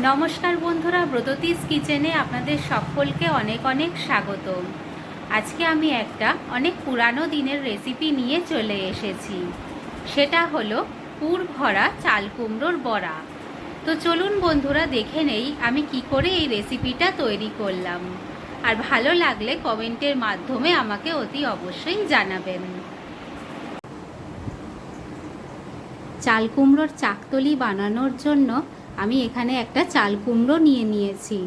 নমস্কার বন্ধুরা, ব্রততিস কিচেনে আপনাদের সকলকে অনেক অনেক স্বাগত। আজকে আমি একটা অনেক পুরানো দিনের রেসিপি নিয়ে চলে এসেছি। সেটা হলো পুর ভরা চাল কুমড়োর বড়া। তো চলুন বন্ধুরা, দেখে নেই আমি কি করে এই রেসিপিটা তৈরি করলাম। আর ভালো লাগলে কমেন্টের মাধ্যমে আমাকে অতি অবশ্যই জানাবেন। চাল কুমড়োর চাকতলি বানানোর জন্য আমি এখানে একটা চাল কুমড়ো নিয়ে নিয়েছি।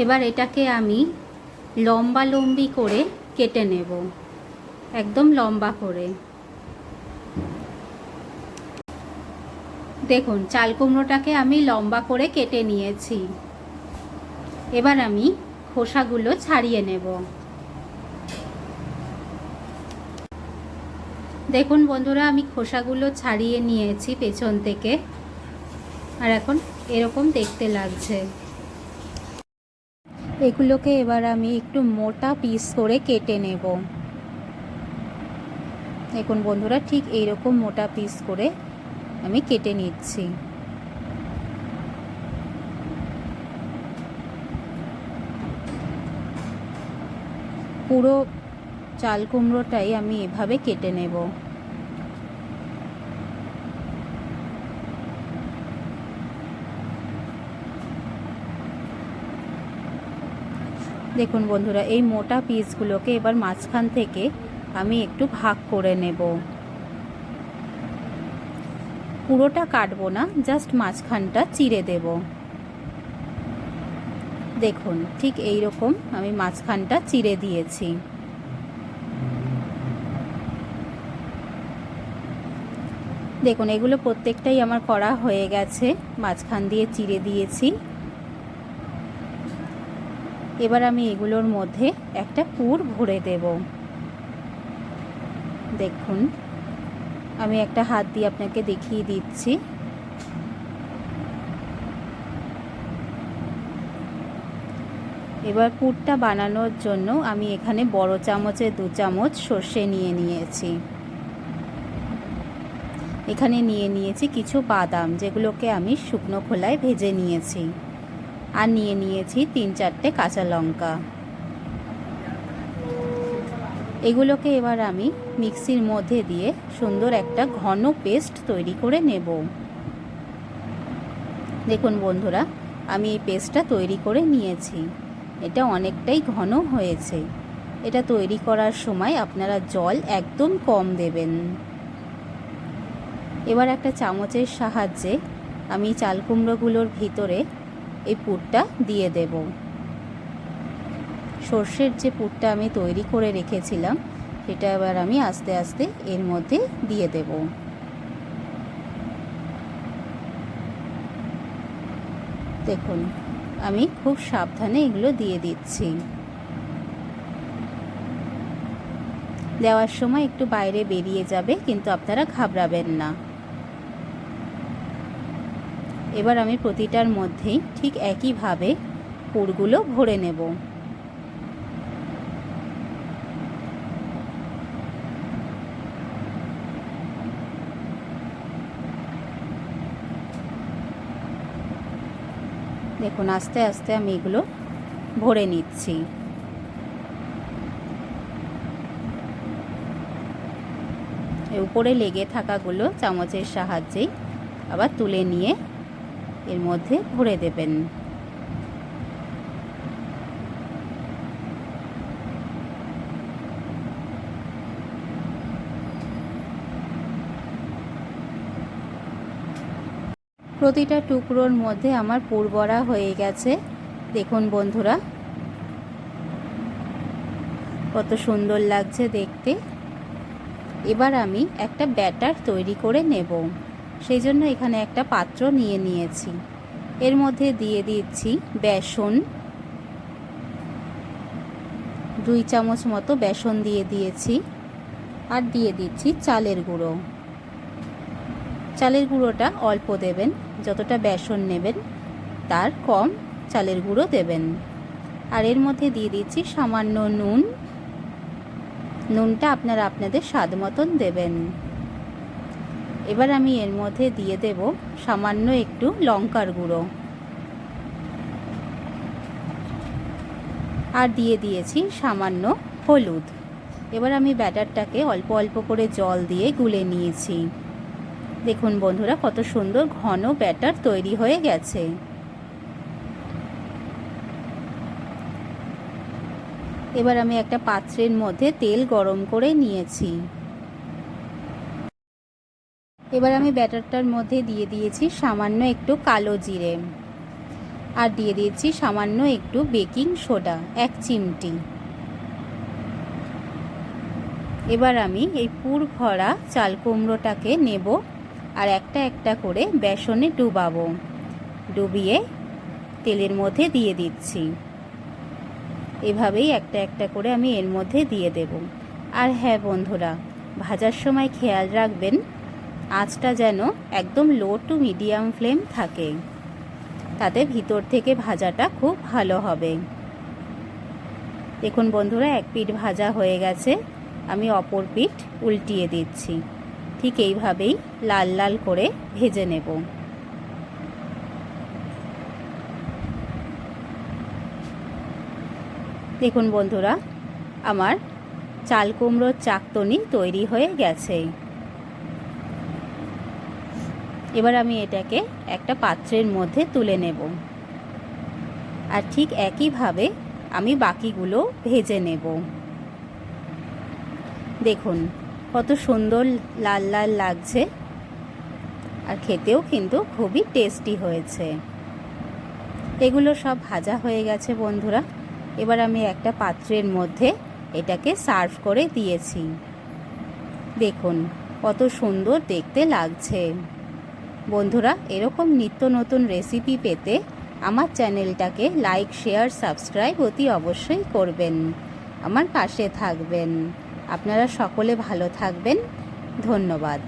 এবার এটাকে আমি লম্বা লম্বি করে কেটে নেব, একদম লম্বা করে। দেখুন, চাল কুমড়োটাকে আমি লম্বা করে কেটে নিয়েছি। এবার আমি খোসাগুলো ছাড়িয়ে নেব। দেখুন বন্ধুরা, আমি খোসাগুলো ছাড়িয়ে নিয়েছি পেছন থেকে। আর এখন এরকম দেখতে লাগছে। এগুলোকে এবার আমি একটু মোটা পিস করে কেটে নেব। দেখুন বন্ধুরা, ঠিক এইরকম মোটা পিস করে আমি কেটে নিচ্ছি। পুরো চাল কুমড়োটাই আমি এভাবে কেটে নেব। দেখুন বন্ধুরা, এই মোটা পিসগুলোকে এবার মাঝখান থেকে আমি একটু ভাগ করে নেব। পুরোটা কাটবো না, জাস্ট মাঝখানটা চিড়ে দেব। দেখুন, ঠিক এই রকম আমি মাঝখানটা চিড়ে দিয়েছি। দেখুন, এগুলো প্রত্যেকটাই আমার করা হয়ে গেছে, মাঝখান দিয়ে চিড়ে দিয়েছি। এবার আমি এগুলোর মধ্যে একটা পুর ভরে দেব। দেখুন, আমি একটা হাত দিয়ে আপনাকে দেখিয়ে দিচ্ছি। এবার পুরটা বানানোর জন্য আমি এখানে বড় চামচে 2 চামচ সর্ষে নিয়ে নিয়েছি। এখানে নিয়ে নিয়েছি কিছু বাদাম, যেগুলোকে আমি শুকনো খোলায় ভেজে নিয়েছি। আর নিয়ে নিয়েছি 3-4টে কাঁচা লঙ্কা। এগুলোকে এবার আমি মিক্সির মধ্যে দিয়ে সুন্দর একটা ঘন পেস্ট তৈরি করে নেব। দেখুন বন্ধুরা, আমি এই পেস্টটা তৈরি করে নিয়েছি। এটা অনেকটাই ঘন হয়েছে। এটা তৈরি করার সময় আপনারা জল একদম কম দেবেন। এবার একটা চামচের সাহায্যে আমি চাল কুমড়োগুলোর ভিতরে এই পুরটা দিয়ে দেব। সর্ষের যে পুরটা আমি তৈরি করে রেখেছিলাম, সেটা এবার আমি আস্তে আস্তে এর মধ্যে দিয়ে দেব। দেখুন, আমি খুব সাবধানে এগুলো দিয়ে দিচ্ছি। দেওয়ার সময় একটু বাইরে বেরিয়ে যাবে, কিন্তু আপনারা ঘাবড়াবেন না। এবার আমি প্রতিটার মধ্যেই ঠিক একইভাবে পুরগুলো ভরে নেব। দেখুন, আস্তে আস্তে আমি এগুলো ভরে নিচ্ছি। উপরে লেগে থাকাগুলো চামচের সাহায্যেই আবার তুলে নিয়ে এর মধ্যে ভরে দেবেন। প্রতিটা টুকরোর মধ্যে আমার পুর ভরা হয়ে গেছে। দেখুন বন্ধুরা, কত সুন্দর লাগছে দেখতে। এবার আমি একটা ব্যাটার তৈরি করে নেব। সেই জন্য এখানে একটা পাত্র নিয়ে নিয়েছি। এর মধ্যে দিয়ে দিচ্ছি বেসন, 2 চামচ মতো বেসন দিয়ে দিয়েছি। আর দিয়ে দিচ্ছি চালের গুঁড়ো। চালের গুঁড়োটা অল্প দেবেন, যতটা বেসন নেবেন তার কম চালের গুঁড়ো দেবেন। আর এর মধ্যে দিয়ে দিচ্ছি সামান্য নুন। নুনটা আপনারা আপনাদের স্বাদ মতন দেবেন। এবার আমি এর মধ্যে দিয়ে দেব সামান্য একটু লঙ্কার গুঁড়ো, আর দিয়ে দিয়েছি সামান্য হলুদ। এবার আমি ব্যাটারটাকে অল্প অল্প করে জল দিয়ে গুলে নিয়েছি। দেখুন বন্ধুরা, কত সুন্দর ঘন ব্যাটার তৈরি হয়ে গেছে। এবার আমি একটা পাত্রের মধ্যে তেল গরম করে নিয়েছি। এবার আমি ব্যাটারটার মধ্যে দিয়ে দিয়েছি সামান্য একটু কালো জিরে, আর দিয়ে দিয়েছি সামান্য একটু বেকিং সোডা 1 চিমটি। এবার আমি এই পুর ভরা চাল কুমড়োটাকে নেব আর একটা একটা করে বেসনে ডুবাবো। ডুবিয়ে তেলের মধ্যে দিয়ে দিচ্ছি। এভাবেই একটা একটা করে আমি এর মধ্যে দিয়ে দেব। আর হ্যাঁ বন্ধুরা, ভাজার সময় খেয়াল রাখবেন আঁচটা যেন একদম লো টু মিডিয়াম ফ্লেম থাকে, তাতে ভিতর থেকে ভাজাটা খুব ভালো হবে। দেখুন বন্ধুরা, এক পিঠ ভাজা হয়ে গেছে, আমি অপর পিঠ উল্টিয়ে দিচ্ছি। ঠিক এইভাবেই লাল লাল করে ভেজে নেব। দেখুন বন্ধুরা, আমার চাল কুমড়োর চাকতনি তৈরি হয়ে গেছে। এবার আমি এটাকে একটা পাত্রের মধ্যে তুলে নেব, আর ঠিক একইভাবে আমি বাকিগুলো ভেজে নেব। দেখুন কত সুন্দর লাল লাল লাগছে, আর খেতেও কিন্তু খুবই টেস্টি হয়েছে। এগুলো সব ভাজা হয়ে গেছে বন্ধুরা। এবার আমি একটা পাত্রের মধ্যে এটাকে সার্ভ করে দিয়েছি। দেখুন কত সুন্দর দেখতে লাগছে। বন্ধুরা, এরকম নিত্য নতুন রেসিপি পেতে আমার চ্যানেলটাকে লাইক, শেয়ার, সাবস্ক্রাইব অতি অবশ্যই করবেন। আমার পাশে থাকবেন। আপনারা সকলে ভালো থাকবেন। ধন্যবাদ।